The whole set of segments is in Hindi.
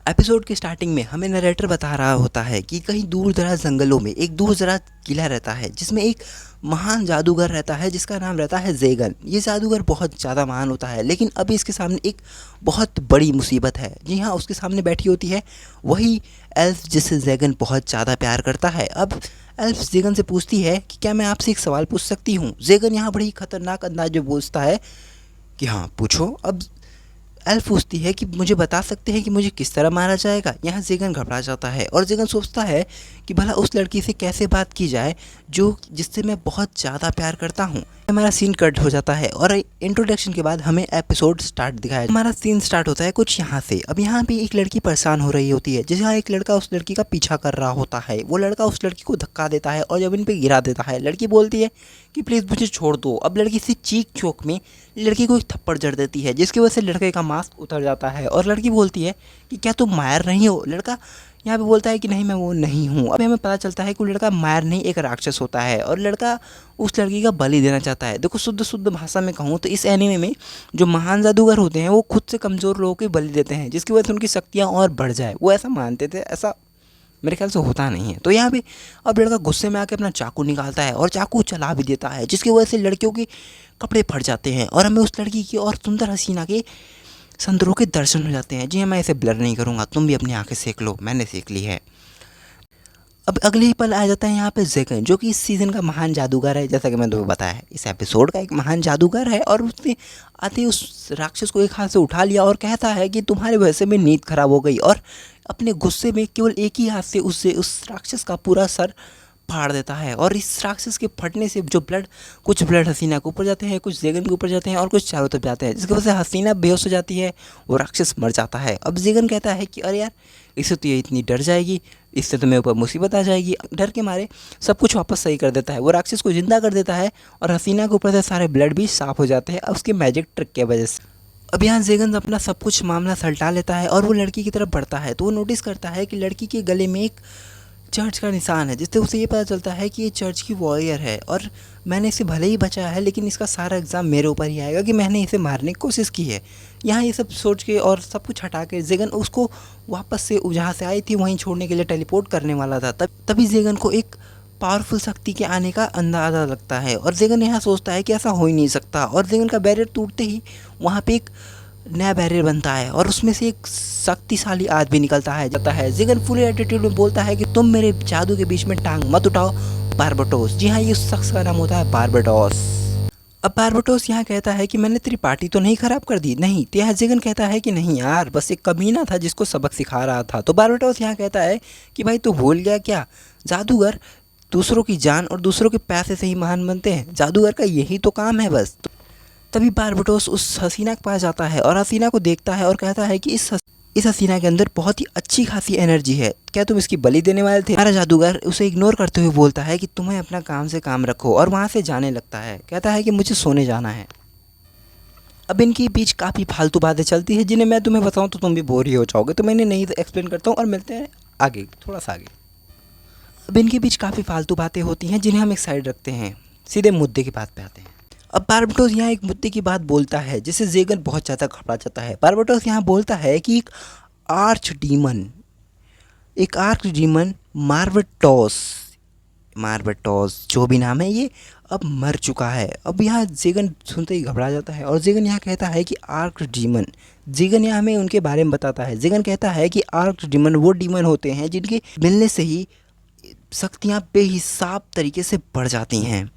एपिसोड के स्टार्टिंग में हमें नरेटर बता रहा होता है कि कहीं दूर दराज जंगलों में एक दूर दराज किला रहता है जिसमें एक महान जादूगर रहता है जिसका नाम रहता है ज़ेगन। ये जादूगर बहुत ज़्यादा महान होता है, लेकिन अभी इसके सामने एक बहुत बड़ी मुसीबत है। जी हाँ, उसके सामने बैठी होती है वही एल्फ जिससे ज़ेगन बहुत ज़्यादा प्यार करता है। अब एल्फ ज़ेगन से पूछती है कि क्या मैं आपसे एक सवाल पूछ सकती हूँ। ज़ेगन यहाँ बड़ी खतरनाक अंदाज में पूछता है कि हाँ पूछो। अब एल्फ पूछती है कि मुझे बता सकते हैं कि मुझे किस तरह मारा जाएगा। यहाँ ज़ेगन घबरा जाता है और ज़ेगन सोचता है कि भला उस लड़की से कैसे बात की जाए जो जिससे मैं बहुत ज़्यादा प्यार करता हूँ। हमारा सीन कट हो जाता है और इंट्रोडक्शन के बाद हमें एपिसोड स्टार्ट दिखाया। हमारा सीन स्टार्ट होता है कुछ यहाँ से। अब यहाँ पे एक लड़की परेशान हो रही होती है, जहाँ एक लड़का उस लड़की का पीछा कर रहा होता है। वो लड़का उस लड़की को धक्का देता है और ज़मीन पे गिरा देता है। लड़की बोलती है कि प्लीज़ मुझे छोड़ दो। अब लड़की से चीख चौक में लड़की को एक थप्पड़ जड़ देती है, जिसकी वजह से लड़के का मास्क उतर जाता है और लड़की बोलती है कि क्या तुम मायर नहीं हो। लड़का यहाँ पे बोलता है कि नहीं मैं वो नहीं हूँ। अब हमें पता चलता है कि वो लड़का मायर नहीं एक राक्षस होता है और लड़का उस लड़की का बलि देना चाहता है। देखो शुद्ध शुद्ध भाषा में कहूँ तो इस एनीमे में जो महान जादूगर होते हैं वो खुद से कमज़ोर लोगों को बलि देते हैं, जिसकी वजह से उनकी शक्तियाँ और बढ़ जाए। वो ऐसा मानते थे, ऐसा मेरे ख्याल से होता नहीं है। तो यहाँ पे अब लड़का गुस्से में आके अपना चाकू निकालता है और चाकू चला भी देता है, जिसकी वजह से लड़कियों के कपड़े फट जाते हैं और हमें उस लड़की की और सुंदर हसीना के संतरों के दर्शन हो जाते हैं। जी हाँ, मैं इसे ब्लर नहीं करूँगा, तुम भी अपनी आंखें सेक लो, मैंने सेक ली है। अब अगले ही पल आ जाता है यहाँ पे ज़ेगन, जो कि इस सीज़न का महान जादूगर है। जैसा कि मैंने तुम्हें बताया है, इस एपिसोड का एक महान जादूगर है और उसने आते ही उस राक्षस को एक हाथ से उठा लिया और कहता है कि तुम्हारे वजह से मेरी नींद खराब हो गई। और अपने गुस्से में केवल एक ही हाथ से उससे उस राक्षस का पूरा सर फाड़ देता है। और इस राक्षस के फटने से जो कुछ ब्लड हसीना के ऊपर जाते हैं, कुछ ज़ेगन के ऊपर जाते हैं और कुछ चारों तरफ जाते हैं, जिसकी वजह से हसीना बेहोश हो जाती है, वो राक्षस मर जाता है। अब ज़ेगन कहता है कि अरे यार, इससे तो ये इतनी डर जाएगी, इससे तो मेरे ऊपर मुसीबत आ जाएगी। डर के मारे सब कुछ वापस सही कर देता है, वो राक्षस को जिंदा कर देता है और हसीना के ऊपर से सारे ब्लड भी साफ हो जाते हैं उसके मैजिक ट्रिक की वजह से। अब यहाँ ज़ेगन अपना सब कुछ मामला सलटा लेता है और वो लड़की की तरफ बढ़ता है तो वो नोटिस करता है कि लड़की के गले में एक चर्च का निशान है, जिससे उसे ये पता चलता है कि ये चर्च की वॉरियर है और मैंने इसे भले ही बचाया है, लेकिन इसका सारा एग्ज़ाम मेरे ऊपर ही आएगा कि मैंने इसे मारने की कोशिश की है। यहाँ ये सब सोच के और सब कुछ हटा के ज़ेगन उसको वापस से जहाँ से आई थी वहीं छोड़ने के लिए टेलीपोर्ट करने वाला था। तभी ज़ेगन को एक पावरफुल शक्ति के आने का अंदाज़ा लगता है और ज़ेगन यहाँ सोचता है कि ऐसा हो ही नहीं सकता। और ज़ेगन का बैरियर टूटते ही वहाँ पे एक नया बैरियर बनता है और उसमें से एक शक्तिशाली आदमी निकलता है। ज़ेगन फुल एटीट्यूड में बोलता है कि तुम मेरे जादू के बीच में टांग मत उठाओ बारबटोस। जी हाँ, ये उस शख्स का नाम होता है बारबटोस। अब बारबटोस यहाँ कहता है कि मैंने तेरी पार्टी तो नहीं खराब कर दी। नहीं, तो यहाँ ज़ेगन कहता है कि नहीं यार, बस एक कमीना था जिसको सबक सिखा रहा था। तो बारबटोस यहाँ कहता है कि भाई तू भूल गया क्या, जादूगर दूसरों की जान और दूसरों के पैसे से ही महान बनते हैं, जादूगर का यही तो काम है बस। तभी बारबटोस उस हसीना के पास जाता है और हसीना को देखता है और कहता है कि इस हसीना के अंदर बहुत ही अच्छी खासी एनर्जी है, क्या तुम इसकी बलि देने वाले थे। हमारा जादूगर उसे इग्नोर करते हुए बोलता है कि तुम्हें अपना काम से काम रखो और वहाँ से जाने लगता है। कहता है कि मुझे सोने जाना है। अब इनके बीच काफ़ी फालतू बातें चलती है जिन्हें मैं तुम्हें बताऊँ तो तुम भी बोर ही हो जाओगे, तो मैंने नहीं एक्सप्लेन करता हूँ और मिलते हैं आगे, थोड़ा सा आगे। अब इनके बीच काफ़ी फालतू बातें होती हैं जिन्हें हम एक साइड रखते हैं, सीधे मुद्दे की बात पे आते हैं। अब बारबटोस यहाँ एक मुद्दे की बात बोलता है जिससे ज़ेगन बहुत ज़्यादा घबरा जाता है। बारबटोस यहाँ बोलता है कि एक आर्च डीमन मार्बटोस जो भी नाम है ये अब मर चुका है। अब यहाँ ज़ेगन सुनते ही घबरा जाता है और ज़ेगन यहाँ कहता है कि आर्च डीमन। ज़ेगन यहाँ हमें उनके बारे में बताता है। ज़ेगन कहता है कि आर्च डीमन वो डीमन होते हैं जिनके मिलने से ही शक्तियाँ बेहिसाब तरीके से बढ़ जाती हैं।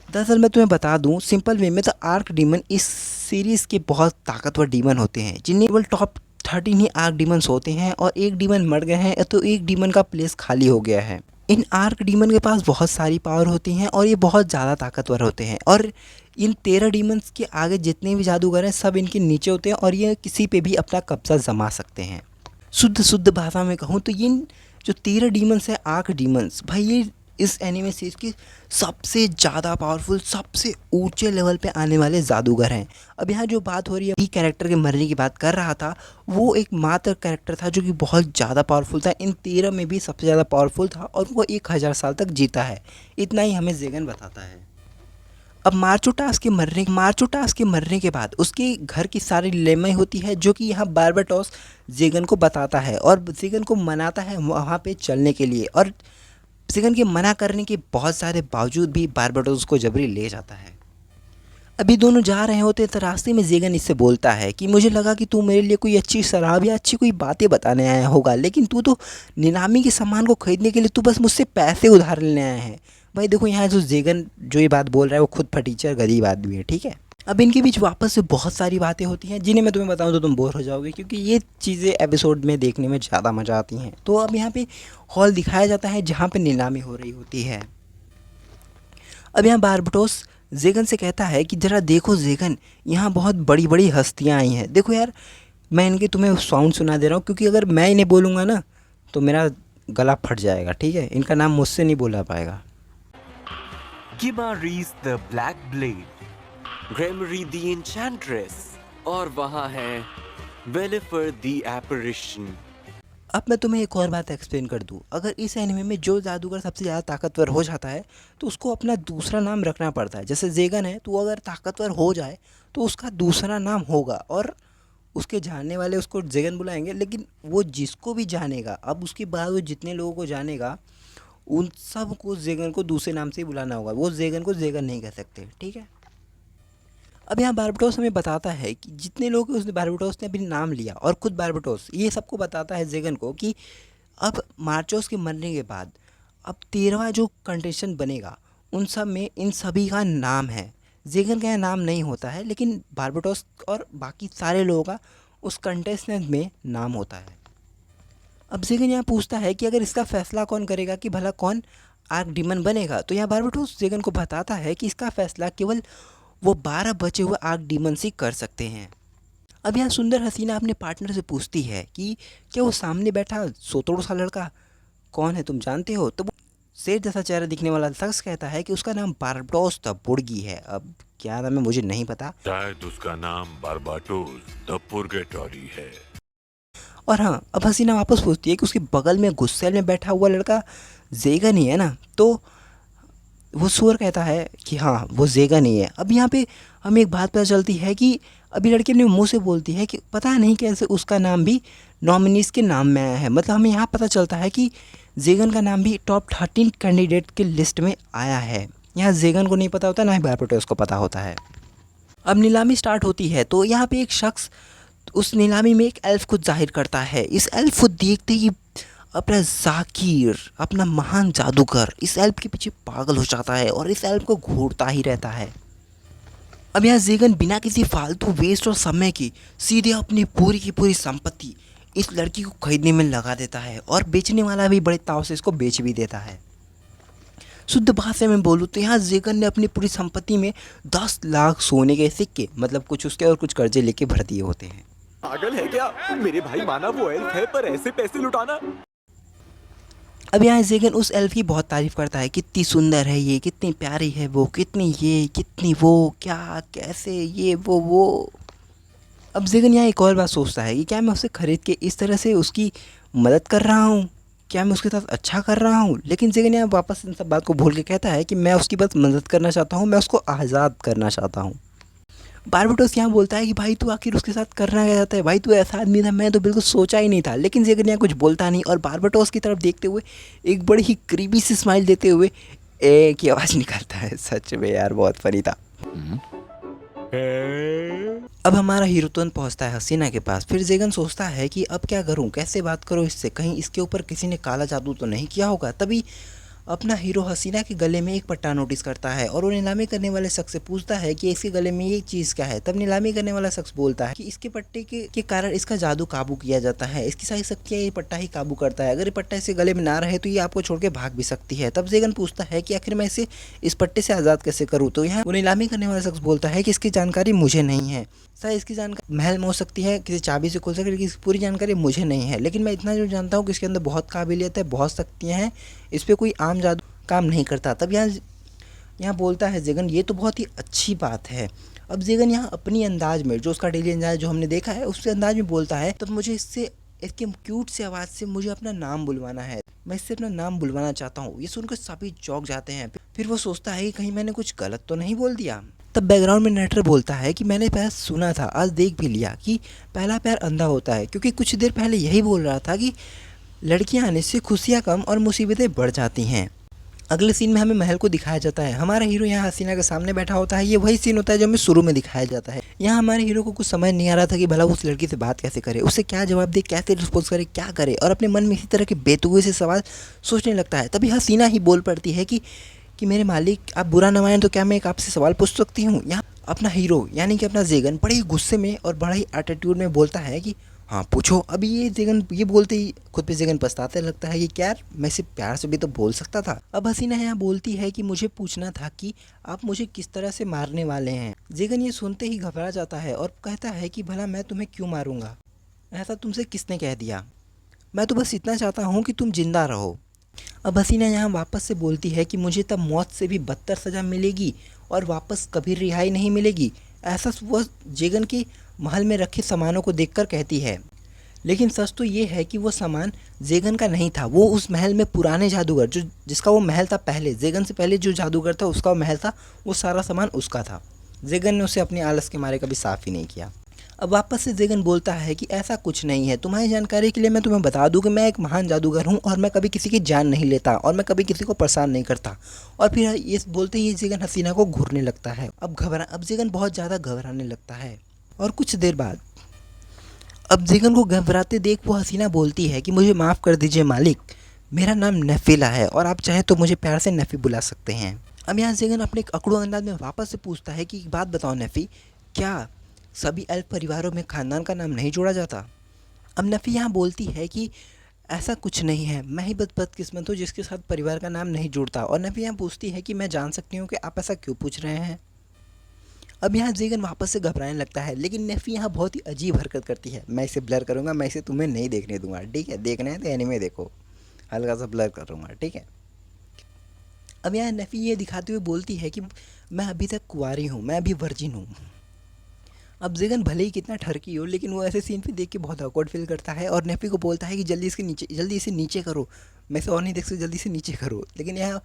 दरअसल मैं तुम्हें बता दूं सिंपल वे में, तो आर्क डीमन इस सीरीज़ के बहुत ताकतवर डीमन होते हैं, जिन्हें केवल टॉप 13 ही आर्क डीमंस होते हैं और एक डीमन मर गए हैं तो एक डीमन का प्लेस खाली हो गया है। इन आर्क डीमन के पास बहुत सारी पावर होती हैं और ये बहुत ज़्यादा ताकतवर होते हैं और इन 13 डीमंस के आगे जितने भी जादूगर हैं सब इनके नीचे होते हैं और ये किसी पे भी अपना कब्जा जमा सकते हैं। शुद्ध भाषा में कहूँ तो ये जो 13 डीमंस है आर्क डीमंस, भाई ये इस एनिमे सीरीज की सबसे ज़्यादा पावरफुल, सबसे ऊंचे लेवल पे आने वाले जादूगर हैं। अब यहाँ जो बात हो रही है, कैरेक्टर के मरने की बात कर रहा था, वो एक मात्र कैरेक्टर था जो कि बहुत ज़्यादा पावरफुल था, इन 13 में भी सबसे ज़्यादा पावरफुल था और वो 1000 साल तक जीता है। इतना ही हमें ज़ेगन बताता है। अब मार्चोटास के मरने के बाद उसके घर की सारी लेमई होती है, जो कि यहाँ बार्बाटोस जेगन को बताता है और जेगन को मनाता है वहाँ पे चलने के लिए, और जेगन के मना करने के बहुत सारे बावजूद भी बार्बाटोस को जबरी ले जाता है। अभी दोनों जा रहे होते तो रास्ते में जेगन इससे बोलता है कि मुझे लगा कि तू मेरे लिए कोई अच्छी शराब या अच्छी कोई बातें बताने आया होगा, लेकिन तू तो नीलामी के सामान को खरीदने के लिए तू बस मुझसे पैसे उधार लेने आया है। भाई देखो, यहाँ जो जेगन जो ये बात बोल रहा है वो खुद फटीचर गरीब आदमी है, ठीक है। अब इनके बीच वापस से बहुत सारी बातें होती हैं जिन्हें मैं तुम्हें बताऊं तो तुम बोर हो जाओगे, क्योंकि ये चीज़ें एपिसोड में देखने में ज़्यादा मज़ा आती हैं। तो अब यहाँ पे हॉल दिखाया जाता है जहाँ पे नीलामी हो रही होती है। अब यहाँ बार्बाटोस जेगन से कहता है कि ज़रा देखो जेगन, यहाँ बहुत बड़ी बड़ी हस्तियाँ आई हैं। देखो यार, मैं इनके तुम्हें साउंड सुना दे रहा हूँ, क्योंकि अगर मैं इन्हें बोलूँगा ना तो मेरा गला फट जाएगा, ठीक है। इनका नाम मुझसे नहीं बोला पाएगा। किमारीज the black blade, Gremory the एन्चेंट्रेस, और वहाँ है वेलिफर द एपरिशन। अब मैं तुम्हें एक और बात एक्सप्लेन कर दूँ। अगर इस एनिमे में जो जादूगर सबसे ज़्यादा ताकतवर हो जाता है तो उसको अपना दूसरा नाम रखना पड़ता है। जैसे जेगन है, तो अगर ताकतवर हो जाए तो उसका दूसरा नाम होगा, और उसके जानने वाले उसको जेगन बुलाएंगे, लेकिन वो जिसको भी जानेगा, अब उसके बाद वो जितने लोगों को जानेगा उन सब को जेगन को दूसरे नाम से ही बुलाना होगा। वो जेगन को जेगन नहीं कह सकते, ठीक है। अब यहाँ बार्बाटोस हमें बताता है कि जितने लोग उस बार्बाटोस ने अपनी नाम लिया, और खुद बार्बाटोस ये सबको बताता है जेगन को कि अब मार्चोस के मरने के बाद अब 13वां जो कंटेस्टेंट बनेगा उन सब में इन सभी का नाम है। जेगन का यहाँ नाम नहीं होता है, लेकिन बार्बाटोस और बाकी सारे लोगों का उस कंटेस्टेंट में नाम होता है। अब जेगन यहाँ पूछता है कि अगर इसका फैसला कौन करेगा कि भला कौन आर्क डीमन बनेगा, तो यहाँ बार्बाटोस जेगन को बताता है कि इसका फैसला केवल वो 12 बचे हुए आर्क डीमन ही कर सकते हैं। अब यहाँ सुंदर हसीना अपने पार्टनर से पूछती है कि क्या वो सामने बैठा सोतोड़ सा लड़का कौन है, तुम जानते हो? तो वो शेर जैसा चेहरा दिखने वाला शख्स कहता है कि उसका नाम बार्बाटोस द बुर्गी है। अब क्या नाम है मुझे नहीं पता, शायद उसका नाम बार्बाटोस द पुर्गेटोरी है। और हाँ, अब हसीना वापस पूछती है कि उसके बगल में गुस्सेल में बैठा हुआ लड़का जेगन ही है ना? तो वो सुअर कहता है कि हाँ वो जेगन ही है। अब यहाँ पे हमें एक बात पता चलती है कि अभी लड़की अपने मुंह से बोलती है कि पता नहीं कैसे उसका नाम भी नॉमिनीज के नाम में आया है। मतलब हमें यहाँ पता चलता है कि जेगन का नाम भी टॉप 13 कैंडिडेट के लिस्ट में आया है। यहाँ जेगन को नहीं पता होता, ना ही बार्बाटोस को पता होता है। अब नीलामी स्टार्ट होती है, तो यहाँ पे एक शख्स उस नीलामी में एक एल्फ को जाहिर करता है। इस एल्फ को देखते ही अपना जाकिर, अपना महान जादूगर, इस एल्फ के पीछे पागल हो जाता है और इस एल्फ को घूरता ही रहता है। अब यहाँ जेगन बिना किसी फालतू वेस्ट और समय की सीधे अपनी पूरी की पूरी संपत्ति इस लड़की को खरीदने में लगा देता है, और बेचने वाला भी बड़े ताव से इसको बेच भी देता है। शुद्ध भाषा में बोलूँ तो यहाँ जेगन ने अपनी पूरी संपत्ति में 10 लाख सोने के सिक्के, मतलब कुछ उसके और कुछ कर्जे लेके भर दिए होते हैं। पागल है क्या मेरे भाई? माना वो एल्फ है, पर ऐसे पैसे लुटाना। अब यहाँ जेगन उस एल्फ की बहुत तारीफ करता है, कितनी सुंदर है ये, कितनी प्यारी है वो, कितनी ये, कितनी वो, क्या, कैसे, ये वो। अब जेगन यहाँ एक और बात सोचता है कि क्या मैं उसे खरीद के इस तरह से उसकी मदद कर रहा हूँ, क्या मैं उसके साथ अच्छा कर रहा हूँ? लेकिन जेगन यहाँ वापस इन सब बात को भूल के कहता है कि मैं उसकी बस मदद करना चाहता हूँ, मैं उसको आज़ाद करना चाहता हूँ। बार्बाटोस यहाँ बोलता है कि भाई तू आखिर उसके साथ करना क्या चाहता है, भाई तू ऐसा आदमी था, मैं तो बिल्कुल सोचा ही नहीं था। लेकिन जेगन यहाँ कुछ बोलता नहीं, और बार्बाटोस की तरफ देखते हुए एक बड़ी ही क्रीपी सी स्माइल देते हुए ए की आवाज़ निकालता है। सच में यार बहुत फनी था। अब हमारा हीरो तुरंत पहुंचता है हसीना के पास। फिर जेगन सोचता है कि अब क्या करूं, कैसे बात करूं इससे, कहीं इसके ऊपर किसी ने काला जादू तो नहीं किया होगा। तभी अपना हीरो हसीना के गले में एक पट्टा नोटिस करता है, और वो नीलामी करने वाले शख्स से पूछता है कि इसके गले में ये चीज़ क्या है। तब नीलामी करने वाला शख्स बोलता है कि इसके पट्टे के कारण इसका जादू काबू किया जाता है, इसकी सारी शक्तियाँ ये पट्टा ही काबू करता है। अगर ये पट्टा इसके गले में ना रहे तो ये आपको छोड़ के भाग भी सकती है। तब जेगन पूछता है कि आखिर मैं इसे इस पट्टे से आज़ाद कैसे करूँ? तो यहाँ वो नीलामी करने वाला शख्स बोलता है कि इसकी जानकारी मुझे नहीं है, शायद इसकी जानकारी महल में हो सकती है, किसी चाबी से खोल सकती है, लेकिन इसकी पूरी जानकारी मुझे नहीं है। लेकिन मैं इतना जो जानता हूँ कि इसके अंदर बहुत काबिलियत है, बहुत शक्तियाँ हैं, इस पर कोई आम जादू काम नहीं करता। तब यहाँ बोलता है जेगन, ये तो बहुत ही अच्छी बात है। अब जेगन यहाँ अपनी अंदाज में, जो उसका डेली अंदाज जो हमने देखा है उसके अंदाज में बोलता है, तब मुझे इसके क्यूट से आवाज़ से मुझे अपना नाम बुलवाना है। मैं इससे अपना नाम बुलवाना चाहता हूँ। ये सुनकर सभी चौंक जाते हैं। फिर वो सोचता है कि कहीं मैंने कुछ गलत तो नहीं बोल दिया। तब बैकग्राउंड में नरेटर बोलता है कि मैंने पहले सुना था, आज देख भी लिया कि पहला प्यार अंधा होता है, क्योंकि कुछ देर पहले यही बोल रहा था कि लड़कियां आने से खुशियां कम और मुसीबतें बढ़ जाती हैं। अगले सीन में हमें महल को दिखाया जाता है। हमारा हीरो यहाँ हसीना के सामने बैठा होता है। ये वही सीन होता है जो हमें शुरू में दिखाया जाता है। यहाँ हमारे हीरो को कुछ समझ नहीं आ रहा था कि भला उस लड़की से बात कैसे करे, उसे क्या जवाब दे, कैसे रिस्पॉन्स करे, क्या करे, और अपने मन में इसी तरह के बेतुके से सवाल सोचने लगता है। तभी हसीना ही बोल पड़ती है कि मेरे मालिक, आप बुरा न माने तो क्या मैं एक आपसे सवाल पूछ सकती हूँ। यहाँ अपना हीरो यानी कि अपना जेगन बड़े ही गुस्से में और बड़ा ही एटीट्यूड में बोलता है कि हाँ पूछो। अभी ये जेगन ये बोलते ही खुद पे जेगन पछताते लगता है कि क्या यार, मैं इसे प्यार से भी तो बोल सकता था। अब हसीना यहाँ बोलती है कि मुझे पूछना था कि आप मुझे किस तरह से मारने वाले हैं। जेगन ये सुनते ही घबरा जाता है और कहता है कि भला मैं तुम्हें क्यों मारूंगा, ऐसा तुमसे किसने कह दिया, मैं तो बस इतना चाहता हूँ कि तुम जिंदा रहो। अब हसीना यहाँ वापस से बोलती है कि मुझे तब मौत से भी बदतर सज़ा मिलेगी और वापस कभी रिहाई नहीं मिलेगी। ऐसा वह जेगन के महल में रखे सामानों को देखकर कहती है। लेकिन सच तो ये है कि वो सामान जेगन का नहीं था। वो उस महल में पुराने जादूगर जिसका वो महल था पहले, जेगन से पहले जो जादूगर था उसका वो महल था, वो सारा सामान उसका था। जेगन ने उसे अपने आलस के मारे कभी साफ़ ही नहीं किया। अब वापस से जेगन बोलता है कि ऐसा कुछ नहीं है। तुम्हारी जानकारी के लिए मैं तुम्हें बता दूं कि मैं एक महान जादूगर हूं और मैं कभी किसी की जान नहीं लेता और मैं कभी किसी को परेशान नहीं करता। और फिर ये बोलते ही जेगन हसीना को घूरने लगता है। अब जेगन बहुत ज़्यादा घबराने लगता है। और कुछ देर बाद अब जेगन को घबराते देख वो हसीना बोलती है कि मुझे माफ़ कर दीजिए मालिक, मेरा नाम नफीला है और आप चाहें तो मुझे प्यार से नफ़ी बुला सकते हैं। अब यहाँ जेगन अपने एक अकड़ू अंदाज में वापस से पूछता है कि एक बात बताओ नफ़ी, क्या सभी अल्प परिवारों में ख़ानदान का नाम नहीं जोड़ा जाता? अब नफ़ी यहाँ बोलती है कि ऐसा कुछ नहीं है, मैं ही बदकिस्मत हूँ जिसके साथ परिवार का नाम नहीं जुड़ता। और नफ़ी यहाँ पूछती है कि मैं जान सकती हूँ कि आप ऐसा क्यों पूछ रहे हैं? अब यहाँ जेगन वापस से घबराने लगता है, लेकिन नफ़ी यहाँ बहुत ही अजीब हरकत करती है। मैं इसे ब्लर करूँगा, मैं इसे तुम्हें नहीं देखने दूंगा, ठीक है? देखना है तो एनीमे देखो, हल्का सा ब्लर करूँगा, ठीक है? अब यहाँ नफ़ी ये दिखाते हुए बोलती है कि मैं अभी तक कुंवारी हूँ, मैं अभी वर्जिन हूँ। अब जेगन भले ही कितना ठरकी हो, लेकिन वो ऐसे सीन पे देख के बहुत ऑकवर्ड फील करता है और नफ़ी को बोलता है कि जल्दी इसे नीचे करो, मैं इसे और नहीं देख सकता, जल्दी से नीचे करो। लेकिन यहाँ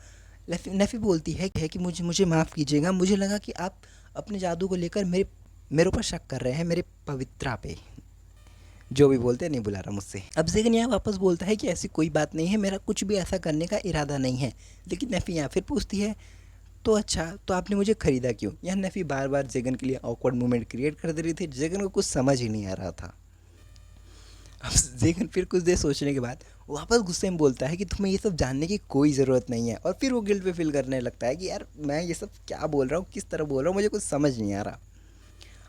नफ़ी बोलती है कि मुझे माफ़ कीजिएगा, मुझे लगा कि आप अपने जादू को लेकर मेरे ऊपर शक कर रहे हैं, मेरे पवित्रा पे। जो भी बोलते हैं, नहीं बुला रहा मुझसे। अब जेगन यहाँ वापस बोलता है कि ऐसी कोई बात नहीं है, मेरा कुछ भी ऐसा करने का इरादा नहीं है। लेकिन नफ़ी यहाँ फिर पूछती है तो अच्छा, तो आपने मुझे ख़रीदा क्यों? यह नफ़ी बार बार जेगन के लिए ऑकवर्ड मोमेंट क्रिएट कर दे रही थी। जेगन को कुछ समझ ही नहीं आ रहा था। अब जेगन फिर कुछ देर सोचने के बाद वापस गुस्से में बोलता है कि तुम्हें ये सब जानने की कोई ज़रूरत नहीं है। और फिर वो गिल्ट पे फील करने लगता है कि यार मैं ये सब क्या बोल रहा हूँ, किस तरह बोल रहा हूँ, मुझे कुछ समझ नहीं आ रहा।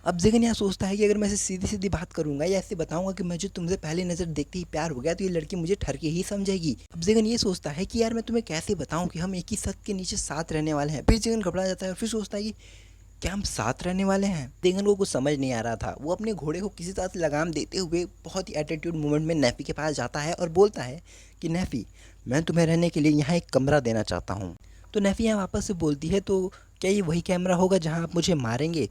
अब जेगन यहाँ सोचता है कि अगर मैं इसे सीधी सीधी बात करूंगा या ऐसे बताऊंगा कि मुझे तुमसे पहली नज़र देखते ही प्यार हो गया, तो ये लड़की मुझे ठरके ही समझेगी। अब जेगन ये सोचता है कि यार मैं तुम्हें कैसे बताऊं कि हम एक ही छत के नीचे साथ रहने वाले हैं। फिर जेगन घबरा जाता है और फिर सोचता है कि क्या हम साथ रहने वाले हैं? जेगन को कुछ समझ नहीं आ रहा था। वो अपने घोड़े को किसी तरह से लगाम देते हुए बहुत ही एटीट्यूड मूवमेंट में नैफी के पास जाता है और बोलता है कि नैफी, मैं तुम्हें रहने के लिए यहाँ एक कमरा देना चाहता हूँ। तो नैफी यहाँ वापस से बोलती है, तो क्या ये वही कैमरा होगा जहाँ आप मुझे मारेंगे?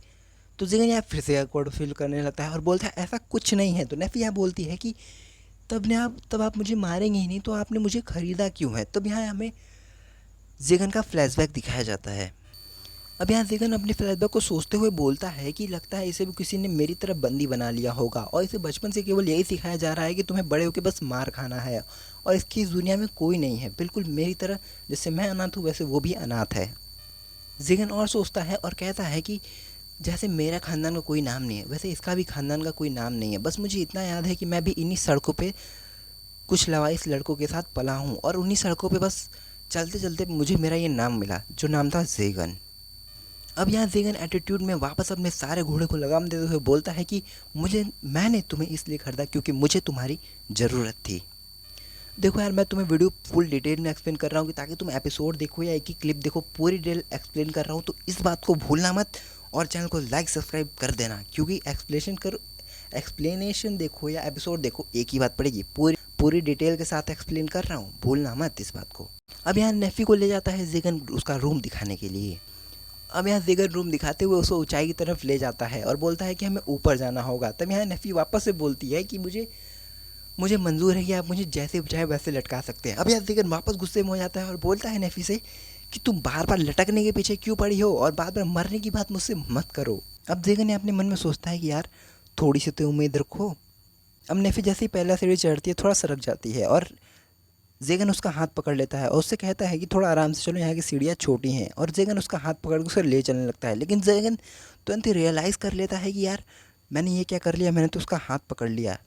तो जेगन यहाँ फिर से ऑकवर्ड फील करने लगता है और बोलता है ऐसा कुछ नहीं है। तो नैफी यहाँ बोलती है कि तब आप मुझे मारेंगे ही नहीं, तो आपने मुझे ख़रीदा क्यों है? तब यहाँ हमें जेगन का फ्लैशबैक दिखाया जाता है। अब यहाँ जेगन अपने फ्लैशबैक को सोचते हुए बोलता है कि लगता है इसे भी किसी ने मेरी तरह बंदी बना लिया होगा और इसे बचपन से केवल यही सिखाया जा रहा है कि तुम्हें बड़े होकर बस मार खाना है और इसकी इस दुनिया में कोई नहीं है, बिल्कुल मेरी तरह। जैसे मैं अनाथ हूँ वैसे वो भी अनाथ है। जेगन और सोचता है और कहता है कि जैसे मेरा ख़ानदान का कोई नाम नहीं है, वैसे इसका भी ख़ानदान का कोई नाम नहीं है। बस मुझे इतना याद है कि मैं भी इन्हीं सड़कों पे कुछ लवाइस लड़कों के साथ पला हूँ और उन्हीं सड़कों पे बस चलते चलते मुझे मेरा ये नाम मिला, जो नाम था जेगन। अब यहाँ जेगन एटीट्यूड में वापस अपने सारे घोड़े को लगाम देते हुए बोलता है कि मैंने तुम्हें इसलिए खरीदा क्योंकि मुझे तुम्हारी ज़रूरत थी। देखो यार, मैं तुम्हें वीडियो फुल डिटेल में एक्सप्लेन कर रहा हूँ कि ताकि तुम एपिसोड देखो या एक ही क्लिप देखो, पूरी डिटेल एक्सप्लेन कर रहा हूँ, तो इस बात को भूलना मत और चैनल को लाइक सब्सक्राइब कर देना, क्योंकि एक्सप्लेनेशन देखो या एपिसोड देखो एक ही बात पड़ेगी। पूरी डिटेल के साथ एक्सप्लेन कर रहा हूँ, भूलना मत इस बात को। अब यहाँ नेफी को ले जाता है जेगन उसका रूम दिखाने के लिए। अब यहाँ जेगन रूम दिखाते हुए उसको ऊंचाई की तरफ ले जाता है और बोलता है कि हमें ऊपर जाना होगा। तब यहाँ नेफी वापस से बोलती है कि मुझे मुझे मंजूर है कि आप मुझे जैसे चाहे वैसे लटका सकते हैं। अब यहाँ ज़ेगन वापस गुस्से में हो जाता है और बोलता है नेफ़ी से कि तुम बार बार लटकने के पीछे क्यों पड़ी हो और बार बार मरने की बात मुझसे मत करो। अब ज़ेगन अपने मन में सोचता है कि यार थोड़ी सी तो उम्मीद रखो। अब नेफ़ी जैसे ही पहला सीढ़ी चढ़ती है थोड़ा सरक जाती है और ज़ेगन उसका हाथ पकड़ लेता है और उससे कहता है कि थोड़ा आराम से चलो, यहाँ की सीढ़ियाँ छोटी हैं। और ज़ेगन उसका हाथ पकड़ के उसे ले चलने लगता है, लेकिन ज़ेगन तुरंत ही रियलाइज़ कर लेता है कि यार मैंने ये क्या कर लिया, मैंने तो उसका हाथ पकड़ लिया।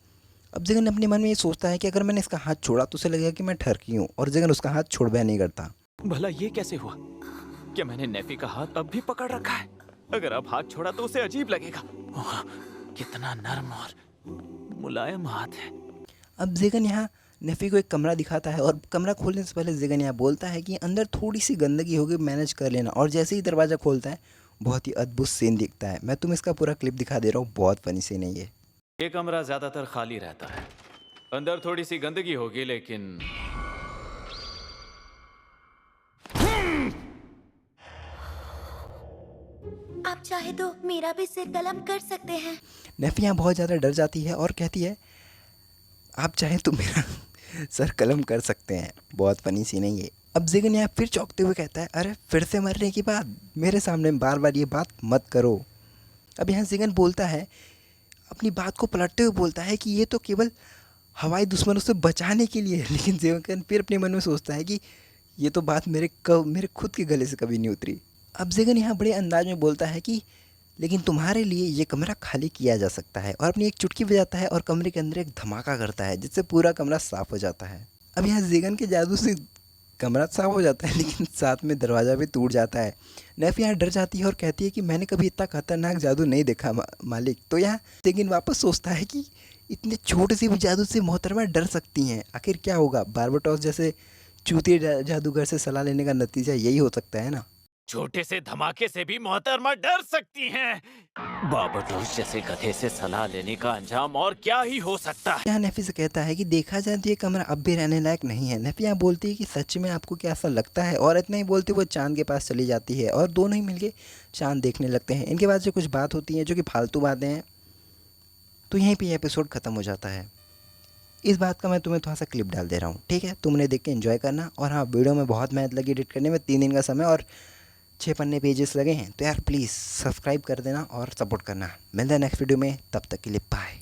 अब ज़ेगन अपने मन में ये सोचता है कि अगर मैंने इसका हाथ छोड़ा तो उसे लगेगा कि मैं ठरकी हूँ, और ज़ेगन उसका हाथ छोड़वा नहीं करता। भला ये कैसे हुआ? क्या मैंने नेफी का हाथ अब भी पकड़ रखा है? अगर अब हाथ छोड़ा तो उसे अजीब लगेगा। ओह, कितना नरम और मुलायम हाथ है। अब ज़ेगन यहाँ नेफ़ी को एक कमरा दिखाता है और कमरा खोलने से पहले ज़ेगन यहाँ बोलता है कि अंदर थोड़ी सी गंदगी होगी, मैनेज कर लेना। और जैसे ही दरवाज़ा खोलता है बहुत ही अद्भुत सीन दिखता है। मैं तुम्हें इसका पूरा क्लिप दिखा दे रहा हूँ, बहुत फनी सीन है ये। ये कमरा ज्यादातर खाली रहता है, अंदर थोड़ी सी गंदगी होगी, लेकिन आप चाहे तो मेरा भी सिर कलम कर सकते हैं। नेफ़ी यहाँ बहुत ज़्यादा डर जाती है और कहती है आप चाहें तो मेरा सर कलम कर सकते हैं। बहुत फनी सीन है ये। अब ज़ेगन यहाँ फिर चौंकते हुए कहता है अरे फिर से मरने की बात, मेरे सामने बार बार ये बात मत करो। अब यहाँ ज़ेगन बोलता है, अपनी बात को पलटते हुए बोलता है कि ये तो केवल हवाई दुश्मनों से बचाने के लिए है। लेकिन ज़ेगन फिर अपने मन में सोचता है कि ये तो बात मेरे खुद के गले से कभी नहीं उतरी। अब ज़ेगन यहाँ बड़े अंदाज में बोलता है कि लेकिन तुम्हारे लिए ये कमरा खाली किया जा सकता है, और अपनी एक चुटकी बजाता है और कमरे के अंदर एक धमाका करता है जिससे पूरा कमरा साफ़ हो जाता है। अब यहाँ ज़ेगन के जादू से कमरा साफ़ हो जाता है, लेकिन साथ में दरवाज़ा भी टूट जाता है। नेफ़ी यहाँ डर जाती है और कहती है कि मैंने कभी इतना खतरनाक जादू नहीं देखा मालिक। तो यहाँ ज़ेगन वापस सोचता है कि इतने छोटे से भी जादू से मोहतरमा डर सकती हैं, आखिर क्या होगा। बार्बाटोस जैसे चूतिए जादूगर से सलाह लेने का नतीजा यही हो सकता है ना। छोटे से धमाके से भी मोहतरमा डर सकती हैं। बाबाटोस जैसे गधे से सलाह लेने का अंजाम और क्या ही हो सकता है। यहाँ नेफ़ी से कहता है कि देखा जाए तो ये कमरा अब भी रहने लायक नहीं है। नेफ़ी यहाँ बोलती है कि सच में आपको क्या ऐसा लगता है, और इतना ही बोलते वो चांद के पास चली जाती है और दोनों ही मिलके चांद देखने लगते हैं। इनके बाद से कुछ बात होती है जो कि फालतू बातें हैं। तो यहीं पे एपिसोड ख़त्म हो जाता है। इस बात का मैं तुम्हें थोड़ा सा क्लिप डाल दे रहा हूँ, ठीक है, तुमने देख के एंजॉय करना। और हाँ, वीडियो में बहुत मेहनत लगी एडिट करने में, 3 दिन का समय और 6 पन्ने पेजेस लगे हैं। तो यार प्लीज़ सब्सक्राइब कर देना और सपोर्ट करना। मिलता है नेक्स्ट वीडियो में, तब तक के लिए बाय।